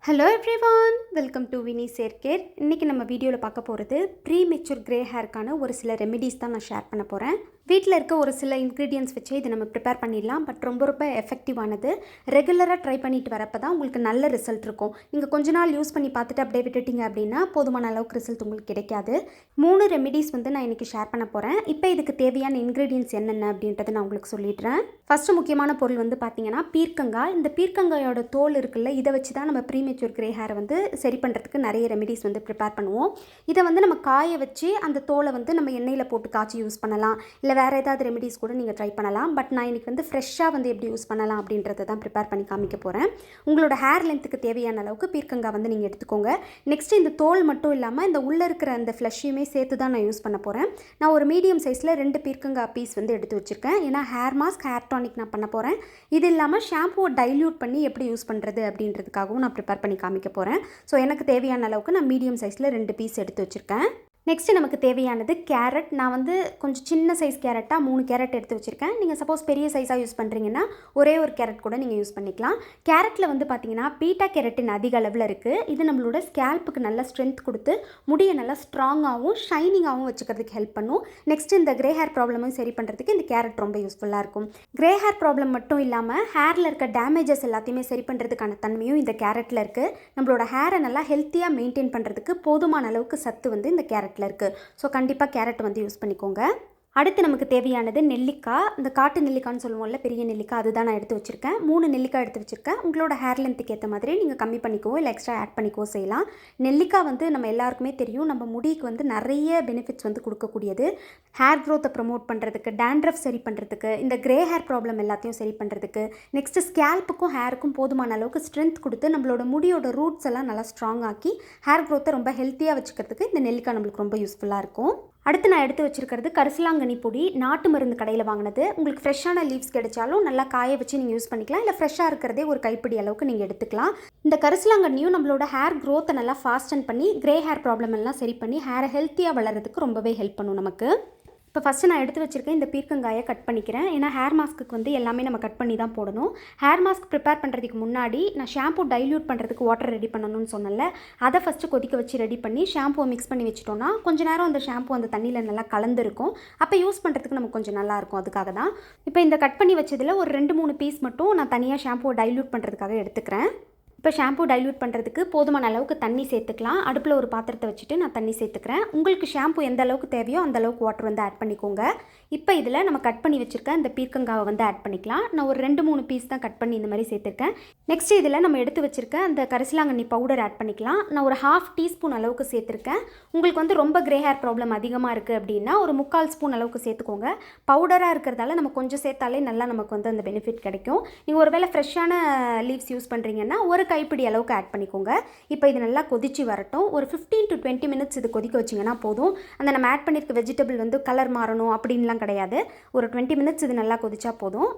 Hello everyone, welcome to Vini சேர்க்கேர். இன்றைக்கி நம்ம வீடியோவில் பார்க்க போகிறது ப்ரீமெச்சூர் கிரே ஹேருக்கான ஒரு சில ரெமிடிஸ் தான் நான் ஷேர் பண்ண போகிறேன். வீட்டில் இருக்க ஒரு சில இன்க்ரீடியன்ஸ் வச்சு இதை நம்ம ப்ரிப்பேர் பண்ணிடலாம். பட் ரொம்ப எஃபெக்டிவானது. ரெகுலராக ட்ரை பண்ணிட்டு வரப்போ தான் உங்களுக்கு நல்ல ரிசல்ட் இருக்கும். நீங்கள் கொஞ்ச நாள் யூஸ் பண்ணி பார்த்துட்டு அப்படியே விட்டுட்டிங்க அப்படின்னா போதுமான அளவுக்கு ரிசல்ட் உங்களுக்கு கிடைக்காது. 3 ரெமிடிஸ் நான் இன்றைக்கி ஷேர் பண்ண போகிறேன். இப்போ இதுக்கு தேவையான இன்க்ரீடியன்ஸ் என்னென்ன அப்படின்றத நான் உங்களுக்கு சொல்லிடுறேன். ஃபஸ்ட்டு முக்கியமான பொருள் பார்த்தீங்கன்னா பீர்க்கங்காய். இந்த பீர்க்கங்காயோட தோல் இருக்குல்ல, இதை வச்சு தான் நம்ம ப்ரீமெச்சூர் கிரே ஹேரை சரி பண்ணுறதுக்கு நிறைய ரெமிடிஸ் ப்ரிப்பேர் பண்ணுவோம். இதை நம்ம காய வச்சு அந்த தோலை நம்ம எண்ணெயில் போட்டு காய்ச்சி யூஸ் பண்ணலாம். இல்லை வேறு ஏதாவது ரெமிடிஸ் கூட நீங்கள் ட்ரை பண்ணலாம். பட் நான் இன்றைக்கி ஃப்ரெஷ்ஷாக எப்படி யூஸ் பண்ணலாம் அப்படின்றத தான் ப்ரிப்பேர் பண்ணி காமிக்க போகிறேன். உங்களோட ஹேர் லென்த்துக்கு தேவையான அளவுக்கு பீர்க்கங்காய் நீங்கள் எடுத்துக்கோங்க. நெக்ஸ்ட் இந்த தோல் மட்டும் இல்லாமல் இந்த உள்ளே இருக்கிற அந்த ஃப்ளஷையுமே சேர்த்து தான் நான் யூஸ் பண்ண போகிறேன். நான் ஒரு மீடியம் சைஸில் 2 பீர்க்கங்காய் பீஸ் எடுத்து வச்சுருக்கேன். ஏன்னா ஹேர் மாஸ்க், ஹேர் டானிக் நான் பண்ண போகிறேன். இது இல்லாமல் ஷாம்புவை டைல்யூட் பண்ணி எப்படி யூஸ் பண்ணுறது அப்படின்றதுக்காகவும் நான் ப்ரிப்பேர் பண்ணி காமிக்க போகிறேன். ஸோ எனக்கு தேவையான அளவுக்கு நான் மீடியம் சைஸில் 2 பீஸ் எடுத்து வச்சுருக்கேன். நெக்ஸ்ட்டு நமக்கு தேவையானது கேரட். நான் கொஞ்சம் சின்ன சைஸ் கேரட்டாக 3 கேரட் எடுத்து வச்சுருக்கேன். நீங்கள் சப்போஸ் பெரிய சைஸாக யூஸ் பண்ணுறீங்கன்னா ஒரே ஒரு கேரட் கூட நீங்கள் யூஸ் பண்ணிக்கலாம். கேரட்டில் பார்த்தீங்கன்னா பீட்டா கேரட்டின் அதிக அளவில் இருக்குது. இது நம்மளோட ஸ்கேல்ப்புக்கு நல்ல ஸ்ட்ரென்த் கொடுத்து முடியை நல்லா ஸ்ட்ராங்காகவும் ஷைனிங்காகவும் வச்சுக்கிறதுக்கு ஹெல்ப் பண்ணும். நெக்ஸ்ட் இந்த கிரே ஹேர் ப்ராப்ளமும் சரி பண்ணுறதுக்கு இந்த கேரட் ரொம்ப யூஸ்ஃபுல்லாக இருக்கும். கிரே ஹேர் ப்ராப்ளம் மட்டும் இல்லாமல் ஹேரில் இருக்க டேமேஜஸ் எல்லாத்தையுமே சரி பண்ணுறதுக்கான தன்மையும் இந்த கேரட்டில் இருக்குது. நம்மளோட ஹேரை நல்லா ஹெல்த்தியாக மெயின்டைன் பண்ணுறதுக்கு போதுமான அளவுக்கு சத்து இந்த கேரட் இருக்குது. ஸோ கண்டிப்பாக கேரட் யூஸ் பண்ணிக்கோங்க. அடுத்து நமக்கு தேவையானது நெல்லிக்காய். இந்த காட்டு நெல்லிக்காய்னு சொல்லுவோம்ல, பெரிய நெல்லிக்காய், அதுதான் நான் எடுத்து வச்சுருக்கேன். 3 நெல்லிக்காய் எடுத்து வச்சுருக்கேன். உங்களோட ஹேர் லென்த்துக்கு ஏற்ற மாதிரி நீங்கள் கம்மி பண்ணிக்கவோ இல்லை எக்ஸ்ட்ரா ஆட் பண்ணிக்கவோ செய்யலாம். நெல்லிக்காய் நம்ம எல்லாருக்குமே தெரியும், நம்ம முடிக்கு நிறைய பெனிஃபிட்ஸ் கொடுக்கக்கூடியது. ஹேர் க்ரோத்தை ப்ரமோட் பண்ணுறதுக்கு, டேண்ட்ரஃப் சரி பண்ணுறதுக்கு, இந்த கிரே ஹேர் ப்ராப்ளம் எல்லாத்தையும் சரி பண்ணுறதுக்கு, நெக்ஸ்ட்டு ஸ்கேல்ப்புக்கும் ஹேருக்கும் போதுமான அளவுக்கு ஸ்ட்ரென்த் கொடுத்து நம்மளோட முடியோட ரூட்ஸ் எல்லாம் நல்லா ஸ்ட்ராங் ஆக்கி ஹேர் க்ரோத்தை ரொம்ப ஹெல்த்தியாக வச்சுக்கிறதுக்கு இந்த நெல்லிக்காய் நம்மளுக்கு ரொம்ப யூஸ்ஃபுல்லாக இருக்கும். அடுத்து நான் எடுத்து வச்சுருக்கிறது கரிசலாங்கண்ணி பொடி. நாட்டு மருந்து கடையில் வாங்கினது. உங்களுக்கு ஃப்ரெஷ்ஷான லீவ்ஸ் கிடைச்சாலும் நல்லா காய வச்சு நீங்கள் யூஸ் பண்ணிக்கலாம். இல்லை ஃப்ரெஷ்ஷாக இருக்கிறதே ஒரு கைப்பிடி அளவுக்கு நீங்கள் எடுத்துக்கலாம். இந்த கரிசலாங்கண்ணியும் நம்மளோட ஹேர் க்ரோத்தை நல்லா ஃபாஸ்டன் பண்ணி கிரே ஹேர் ப்ராப்ளம் எல்லாம் சரி பண்ணி ஹேரை ஹெல்த்தியாக வளர்கிறதுக்கு ரொம்பவே ஹெல்ப் பண்ணும் நமக்கு. இப்போ ஃபஸ்ட்டு நான் எடுத்து வச்சுருக்கேன் இந்த பீர்க்கங்காயை கட் பண்ணிக்கிறேன். ஏன்னா ஹேர் மாஸ்க்கு எல்லாமே நம்ம கட் பண்ணி தான் போடணும். ஹேர் மாஸ்க் ப்ரிப்பேர் பண்ணுறதுக்கு முன்னாடி நான் ஷாம்பு டைல்யூட் பண்ணுறதுக்கு வாட்டர் ரெடி பண்ணணும்னு சொன்னல, அதை ஃபஸ்ட்டு கொதிக்க வச்சு ரெடி பண்ணி ஷாம்புவை மிக்ஸ் பண்ணி வச்சுட்டோன்னா கொஞ்சம் நேரம் அந்த ஷாம்பு அந்த தண்ணியில் நல்லா கலந்துருக்கும். அப்போ யூஸ் பண்ணுறதுக்கு நமக்கு கொஞ்சம் நல்லாயிருக்கும். அதுக்காக தான் இப்போ இந்த கட் பண்ணி வச்சதில் ஒரு 2-3 பீஸ் மட்டும் நான் தனியாக ஷாம்புவை டைல்யூட் பண்ணுறதுக்காக எடுத்துக்கிறேன். இப்போ ஷாம்பு டைல்யூட் பண்ணுறதுக்கு போதுமான அளவுக்கு தண்ணி சேர்த்துக்கலாம். அடுப்பில் ஒரு பாத்திரத்தை வச்சுட்டு நான் தண்ணி சேர்த்துக்கிறேன். உங்களுக்கு ஷாம்பு எந்த அளவுக்கு தேவையோ அந்த அளவுக்கு வாட்டர் ஆட் பண்ணிக்கோங்க. இப்போ இதில் நம்ம கட் பண்ணி வச்சுருக்க இந்த பீர்க்கங்காவை ஆட் பண்ணிக்கலாம். நான் ஒரு 2-3 பீஸ் தான் கட் பண்ணி இந்த மாதிரி சேர்த்துருக்கேன். நெக்ஸ்ட் இதில் நம்ம எடுத்து வச்சுருக்க அந்த கரிசலாங்கண்ணி பவுடர் ஆட் பண்ணிக்கலாம். நான் ஒரு 1/2 டீஸ்பூன் அளவுக்கு சேர்த்துருக்கேன். உங்களுக்கு ரொம்ப கிரே ஹேர் ப்ராப்ளம் அதிகமாக இருக்குது அப்படின்னா ஒரு 3/4 ஸ்பூன் அளவுக்கு சேர்த்துக்கோங்க. பவுடராக இருக்கிறதால நம்ம கொஞ்சம் சேர்த்தாலே நல்லா நமக்கு அந்த பெனிஃபிட் கிடைக்கும். நீங்கள் ஒருவேளை ஃப்ரெஷ்ஷான லீவ்ஸ் யூஸ் பண்ணுறீங்கன்னா ஒரு கைப்பிடி அளவுக்கு ஆட் பண்ணிக்கோங்க. இப்போ இது நல்லா கொதிச்சு வரட்டும். ஒரு 15 to 20 மினிட்ஸ் இது கொதிக்க வச்சிங்கன்னா போதும். அந்த நம்ம ஆட் பண்ணியிருக்க வெஜிடபிள் கலர் மாறணும் அப்படின்லாம் கிடையாது. ஒரு 20 மினிட்ஸ் இது நல்லா கொதிச்சா போதும்.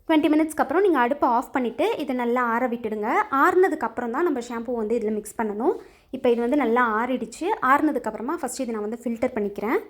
20 மினிட்ஸ்க்கு அப்புறம் நீங்கள் அடுப்பை ஆஃப் பண்ணிவிட்டு இதை நல்லா ஆற விட்டுடுங்க. ஆறுனதுக்கப்புறம் தான் நம்ம ஷாம்பு இதில் மிக்ஸ் பண்ணணும். இப்போ இது நல்லா ஆறிடுச்சு. ஆறுனதுக்கப்புறமா ஃபஸ்ட்டு இதை நான் ஃபில்டர் பண்ணிக்கிறேன்.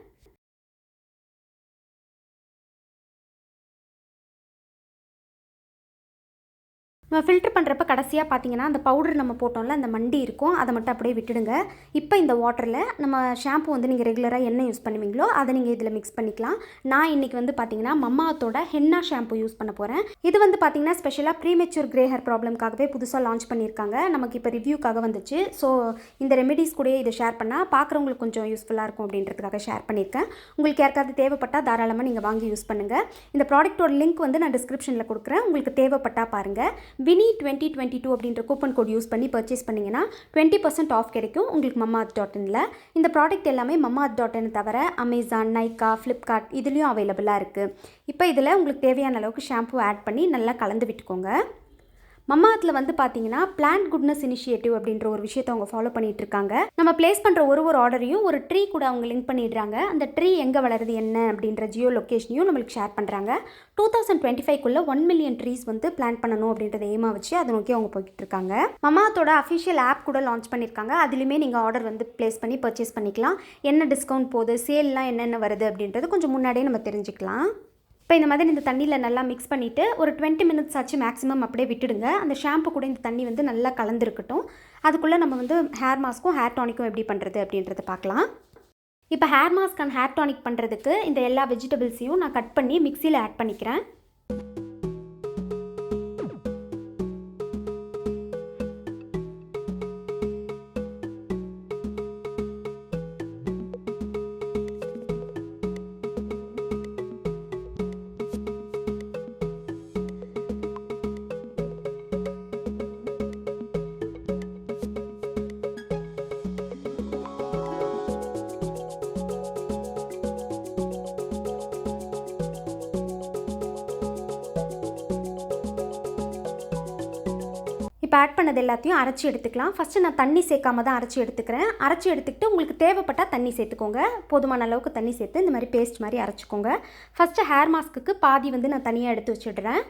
நம்ம ஃபில்டர் பண்ணுறப்ப கடைசியாக பார்த்தீங்கன்னா அந்த பவுடர் நம்ம போட்டோம்ல, அந்த மண்டி இருக்கும், அதை மட்டும் அப்படியே விட்டுடுங்க. இப்போ இந்த வாட்டரில் நம்ம ஷாம்பு நீங்கள் ரெகுலராக என்ன யூஸ் பண்ணுவீங்களோ அதை நீங்கள் இதில் மிக்ஸ் பண்ணிக்கலாம். நான் இன்றைக்கி பார்த்தீங்கன்னா மம்மாத்தோட ஹென்னா ஷாம்பு யூஸ் பண்ண போகிறேன். இது பார்த்தீங்கன்னா ஸ்பெஷலாக ப்ரீமெச்சூர் கிரே ஹேர் ப்ராப்ளம்காகவே புதுசாக லான்ச் பண்ணியிருக்காங்க. நமக்கு இப்போ ரிவ்யூக்காக வந்துச்சு. ஸோ இந்த ரெமிடிஸ் கூட இதை ஷேர் பண்ணால் பார்க்குறவங்களுக்கு கொஞ்சம் யூஸ்ஃபுல்லாக இருக்கும் அப்படின்றதுக்காக ஷேர் பண்ணியிருக்கேன். உங்களுக்கு யாருக்காவது தேவைப்பட்டால் தாராளமாக நீங்கள் வாங்கி யூஸ் பண்ணுங்கள். இந்த ப்ராடக்ட்டோட லிங்க் நான் டிஸ்கிரிப்ஷனில் கொடுக்குறேன். உங்களுக்கு தேவைப்பட்டால் பாருங்கள். Vini 2022 அப்படின்ற கூப்பன் கோட் யூஸ் பண்ணி பர்ச்சேஸ் பண்ணிங்கன்னா 20% ஆஃப் கிடைக்கும் உங்களுக்கு Mamaearth.inல. இந்த ப்ராடக்ட் எல்லாமே Mamaearth.in தவிர அமேசான், நைக்கா, ஃப்ளிப்கார்ட் இதுலேயும் அவைலபிளாக இருக்குது. இப்போ இதில் உங்களுக்கு தேவையான அளவுக்கு ஷாம்பு ஆட் பண்ணி நல்லா கலந்து விட்டுக்கோங்க. Mamaearthல பார்த்தீங்கன்னா பிளான்ட் குட்னஸ் இனிஷியேட்டிவ் அப்படின்ற ஒரு விஷயத்தை அவங்க ஃபாலோ பண்ணிட்டு இருக்காங்க. நம்ம பிளேஸ் பண்ணுற ஒரு ஆர்டரையும் ஒரு ட்ரீ கூட அவங்க லிங்க் பண்ணிடுறாங்க. அந்த ட்ரீ எங்கே வளருது என்ன அப்படின்ற ஜியோ லொக்கேஷனையும் நம்மளுக்கு ஷேர் பண்ணுறாங்க. 2025 1 மில்லியன் ட்ரீஸ் பிளான் பண்ணணும் அப்படின்றத எய்மாக வச்சு அதை நோக்கி அவங்க போய்கிட்டு இருக்காங்க. Mamaearthோட அஃபிஷியல் ஆப் கூட லான்ச் பண்ணியிருக்காங்க. அதுலேயுமே நீங்கள் ஆர்டர் பிளேஸ் பண்ணி பர்ச்சேஸ் பண்ணிக்கலாம். என்ன டிஸ்கவுண்ட் போகுது, சேல்லாம் என்னென்ன வருது அப்படின்றது கொஞ்சம் முன்னாடியே நம்ம தெரிஞ்சுக்கலாம். இப்போ இந்த மாதிரி இந்த தண்ணியில் நல்லா மிக்ஸ் பண்ணிவிட்டு ஒரு 20 மினிட்ஸ் ஆச்சு மேக்ஸிமம் அப்படியே விட்டுடுங்க. அந்த ஷாம்பு கூட இந்த தண்ணி வந்து நல்லா கலந்துருக்கட்டும். அதுக்குள்ளே நம்ம வந்து ஹேர் மாஸ்க்கும் ஹேர் டானிக்கும் எப்படி பண்ணுறது அப்படின்றத பார்க்கலாம். இப்போ hair mask and hair tonic பண்ணுறதுக்கு இந்த எல்லா வெஜிடபிள்ஸையும் நான் கட் பண்ணி மிக்சியில் ஆட் பண்ணிக்கிறேன். இப்போ ஆட் பண்ணது எல்லாத்தையும் அரைச்சி எடுத்துக்கலாம். ஃபஸ்ட்டு நான் தண்ணி சேர்க்காம தான் அரைச்சி எடுத்துக்கிறேன். அரைச்சி எடுத்துக்கிட்டு உங்களுக்கு தேவைப்பட்டால் தண்ணி சேர்த்துக்கோங்க. போதுமான அளவுக்கு தண்ணி சேர்த்து இந்த மாதிரி பேஸ்ட் மாதிரி அரைச்சிக்கோங்க. ஃபஸ்ட்டு ஹேர் மாஸ்க்குக்கு பாதி வந்து நான் தனியாக எடுத்து வச்சுடுறேன்.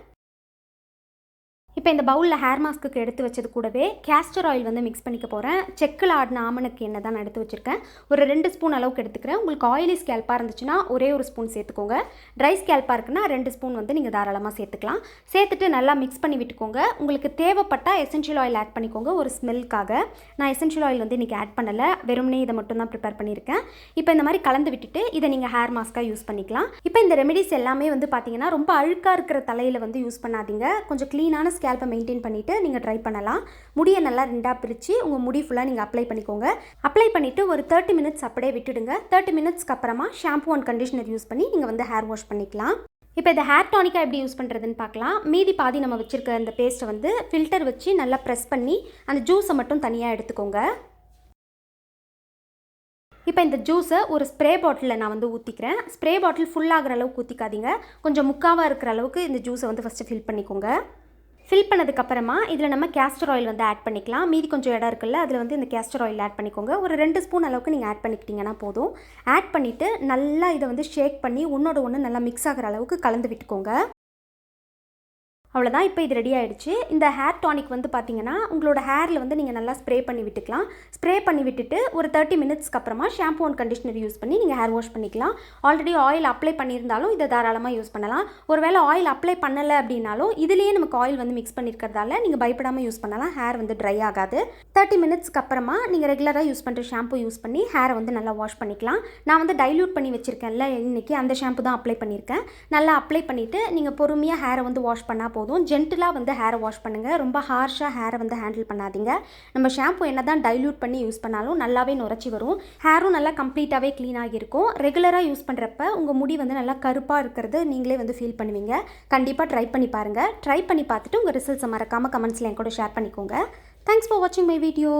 இப்போ இந்த பவுலில் ஹேர் மாஸ்க்கு எடுத்து வச்சது கூடவே கேஸ்டர் ஆயில் வந்து மிக்ஸ் பண்ணிக்க போகிறேன். செக்கில் ஆடின ஆமணக்கு எண்ணெய் தான் நான் எடுத்து வச்சுருக்கேன். ஒரு 2 ஸ்பூன் அளவுக்கு எடுத்துக்கிறேன். உங்களுக்கு ஆயிலி ஸ்கேல்பாக இருந்துச்சுன்னா ஒரே ஒரு ஸ்பூன் சேர்த்துக்கோங்க. ட்ரை ஸ்கேல்பாக இருக்குன்னா 2 ஸ்பூன் வந்து நீங்கள் தாராளமாக சேர்த்துக்கலாம். சேர்த்துட்டு நல்லா மிக்ஸ் பண்ணி விட்டுக்கோங்க. உங்களுக்கு தேவைப்பட்டால் எசென்ஷியல் ஆயில் ஆட் பண்ணிக்கோங்க ஒரு ஸ்மெல்க்காக. நான் எசென்ஷியல் ஆயில் வந்து இன்றைக்கி ஆட் பண்ணலை, வெறும்னே இதை மட்டும் தான் ப்ரிப்பேர் பண்ணியிருக்கேன். இப்போ இந்த மாதிரி கலந்து விட்டுட்டு இதை நீங்கள் ஹேர் மாஸ்க்காக யூஸ் பண்ணிக்கலாம். இப்போ இந்த ரெமெடிஸ் எல்லாமே வந்து பார்த்தீங்கன்னா ரொம்ப அழுக்காக இருக்கிற தலையில் வந்து யூஸ் பண்ணாதீங்க. கொஞ்சம் க்ளீனான ஸ்கேல்பை மெயின்டைன் பண்ணிவிட்டு நீங்கள் ட்ரை பண்ணலாம். முடியை நல்லா 2ஆக பிரித்து உங்கள் முடி ஃபுல்லாக நீங்கள் அப்ளை பண்ணிக்கோங்க. அப்ளை பண்ணிவிட்டு ஒரு 30 மினிட்ஸ் அப்படியே விட்டுடுங்க. 30 மினிட்ஸ்க்கு அப்புறமா ஷாம்பு அண்ட் கண்டிஷனர் யூஸ் பண்ணி நீங்கள் வந்து ஹேர் வாஷ் பண்ணிக்கலாம். இப்போ இந்த ஹேர் டானிக்காக எப்படி யூஸ் பண்ணுறதுன்னு பார்க்கலாம். மீதி பாதி நம்ம வச்சுருக்க இந்த பேஸ்ட்டை வந்து ஃபில்டர் வச்சு நல்லா ப்ரெஸ் பண்ணி அந்த ஜூஸை மட்டும் தனியாக எடுத்துக்கோங்க. இப்போ இந்த ஜூஸை ஒரு ஸ்ப்ரே பாட்டிலில் நான் வந்து ஊற்றிக்கிறேன். ஸ்ப்ரே பாட்டில் ஃபுல்லாகிற அளவுக்கு ஊற்றிக்காதீங்க. கொஞ்சம் முக்காவாக இருக்கிற அளவுக்கு இந்த ஜூஸை வந்து ஃபஸ்ட்டு ஃபில் பண்ணிக்கோங்க. ஃபில் பண்ணதுக்கப்புறமா இதில் நம்ம கேஸ்டர் ஆயில் வந்து ஆட் பண்ணிக்கலாம். மீதி கொஞ்சம் இடம் இருக்குல்ல, அதில் வந்து இந்த கேஸ்டர் ஆயில் ஆட் பண்ணிக்கோங்க. ஒரு 2 ஸ்பூன் அளவுக்கு நீங்கள் ஆட் பண்ணிக்கிட்டிங்கன்னா போதும். ஆட் பண்ணிவிட்டு நல்லா இதை வந்து ஷேக் பண்ணி ஒன்றோட ஒன்று நல்லா மிக்ஸ் ஆகிற அளவுக்கு கலந்து விட்டுக்கோங்க. அவ்வளோதான். இப்போ இது ரெடி ஆகிடுச்சு. இந்த ஹேர் டானிக் வந்து பார்த்தீங்கன்னா உங்களோட ஹேரில் வந்து நீங்கள் நல்லா ஸ்ப்ரே பண்ணி விட்டுக்கலாம். ஸ்ப்ரே பண்ணி விட்டுட்டு ஒரு 30 மினிட்ஸ்க்கு அப்புறமா ஷாம்பு அண்ட் கண்டிஷனர் யூஸ் பண்ணி நீங்கள் ஹேர் வாஷ் பண்ணிக்கலாம். ஆல்ரெடி ஆயில் அப்ளை பண்ணியிருந்தாலும் இதை தாராளமாக யூஸ் பண்ணலாம். ஒருவேளை ஆயில் அப்ளை பண்ணலை அப்படின்னாலும் இதுலேயே நமக்கு ஆயில் வந்து மிக்ஸ் பண்ணியிருக்கிறதால நீங்கள் பயப்படாமல் யூஸ் பண்ணலாம். ஹேர் வந்து ட்ரை ஆகாது. 30 மினிட்ஸ்க்கு அப்புறமா நீங்கள் ரெகுலராக யூஸ் பண்ணுற ஷாம்பு யூஸ் பண்ணி ஹேரை வந்து நல்லா வாஷ் பண்ணிக்கலாம். நான் வந்து டைல்யூட் பண்ணி வச்சுருக்கேன்ல இன்றைக்கி, அந்த ஷாம்பு தான் அப்ளை பண்ணியிருக்கேன். நல்லா அப்ளை பண்ணிவிட்டு நீங்கள் பொறுமையாக ஹேரை வந்து வாஷ் பண்ணால் போதும். ஜென்டிலாக வந்து ஹேரை வாஷ் பண்ணுங்கள். ரொம்ப ஹார்ஷாக ஹேரை வந்து ஹேண்டில் பண்ணாதீங்க. நம்ம ஷாம்பு என்ன தான் டைல்யூட் பண்ணி யூஸ் பண்ணாலும் நல்லாவே நுரைச்சி வரும். ஹேரும் நல்லா கம்ப்ளீட்டாகவே க்ளீனாக இருக்கும். ரெகுலராக யூஸ் பண்ணுறப்ப உங்கள் முடி வந்து நல்லா கருப்பாக இருக்கிறது நீங்களே வந்து ஃபீல் பண்ணுவீங்க. கண்டிப்பாக ட்ரை பண்ணி பாருங்கள். ட்ரை பண்ணி பார்த்துட்டு உங்கள் ரிசல்ட்ஸை மறக்காமல் கமெண்ட்ஸில் என் கூட ஷேர் பண்ணிக்கோங்க. தேங்க்ஸ் ஃபார் வாட்சிங் மை வீடியோ.